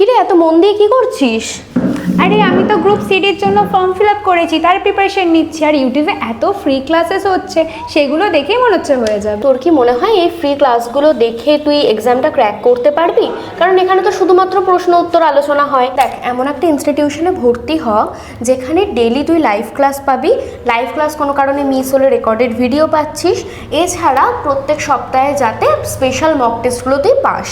কিরে এত মন দিয়ে কি করছিস? আরে আমি তো গ্রুপ সিডির জন্য ফর্ম ফিল আপ করেছি, তার প্রিপারেশন নিচ্ছি। আর ইউটিউবে এত ফ্রি ক্লাসেস হচ্ছে, সেগুলো দেখেই মনে হচ্ছে হয়ে যাবে। তোর কি মনে হয় এই ফ্রি ক্লাসগুলো দেখে তুই এক্সামটা ক্র্যাক করতে পারবি? কারণ এখানে তো শুধুমাত্র প্রশ্ন উত্তর আলোচনা হয়। দেখ, এমন একটা ইনস্টিটিউশনে ভর্তি হ যেখানে ডেলি তুই লাইভ ক্লাস পাবি। লাইভ ক্লাস কোনো কারণে মিস হলে রেকর্ডেড ভিডিও পাচ্ছিস। এছাড়া প্রত্যেক সপ্তাহে যাতে স্পেশাল মক টেস্টগুলো তুই পাস।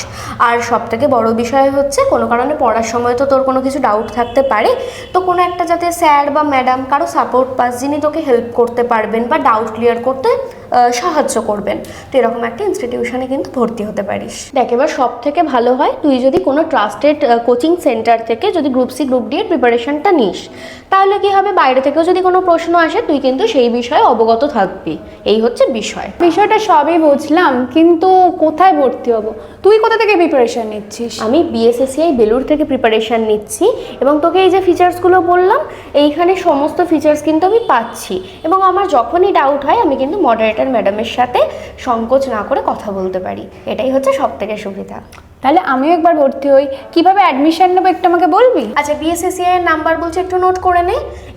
আর সবথেকে বড় বিষয় হচ্ছে কোনো কারণে পড়ার সময় তো তোর কোনো কিছু ডাউট থাকতে পারে, তো কোনো একটা যাতে স্যার বা ম্যাডাম কারো সাপোর্ট পাস, যিনি তোকে হেল্প করতে পারবেন বা ডাউট ক্লিয়ার করতে সাহায্য করবেন। তো এরকম একটা ইনস্টিটিউশনে কিন্তু ভর্তি হতে পারিস। দেখ, এবার সব থেকে ভালো হয় তুই যদি কোনো ট্রাস্টেড কোচিং সেন্টার থেকে যদি গ্রুপ সি গ্রুপ ডি এর প্রিপারেশনটা নিস, তাহলে কি হবে, বাইরে থেকেও যদি কোনো প্রশ্ন আসে তুই কিন্তু সেই বিষয়ে অবগত থাকবি। এই হচ্ছে বিষয়। বিষয়টা সবই বুঝলাম, কিন্তু কোথায় ভর্তি হব? তুই কোথা থেকে প্রিপারেশন নিচ্ছিস? আমি বিএসএসসিআই বেলুর থেকে প্রিপারেশান নিচ্ছি, এবং তোকে এই যে ফিচার্সগুলো বললাম, এইখানে সমস্ত ফিচার্স কিন্তু আমি পাচ্ছি। এবং আমার যখনই ডাউট হয় আমি কিন্তু মডারেটর ম্যাডামের সাথে সংকোচ না করে কথা বলতে পারি। এটাই হচ্ছে সব থেকে সুবিধা। তাহলে আমিও একবার ভর্তি হই। কিভাবে অ্যাডমিশন নেবো একটু আমাকে বলবি? আচ্ছা, বিএসএসসিআই এর নাম্বার বলছে, একটু নোট করে নে।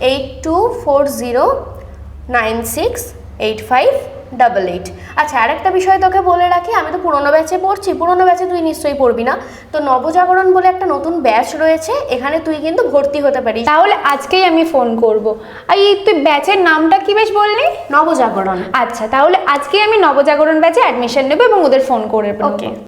8240968588। আচ্ছা, আরেকটা বিষয় তোকে বলে রাখি, আমি তো পুরোনো ব্যাচে পড়ছি। পুরোনো ব্যাচে তুই নিশ্চয়ই পড়বি না, তো নবজাগরণ বলে একটা নতুন ব্যাচ রয়েছে, এখানে তুই কিন্তু ভর্তি হতে পারিস। তাহলে আজকেই আমি ফোন করব। আর এই তুই ব্যাচের নামটা কি বেশ বললি? নবজাগরণ। আচ্ছা, তাহলে আজকেই আমি নবজাগরণ ব্যাচে অ্যাডমিশন নেবো এবং ওদের ফোন করে নেবো। ওকে।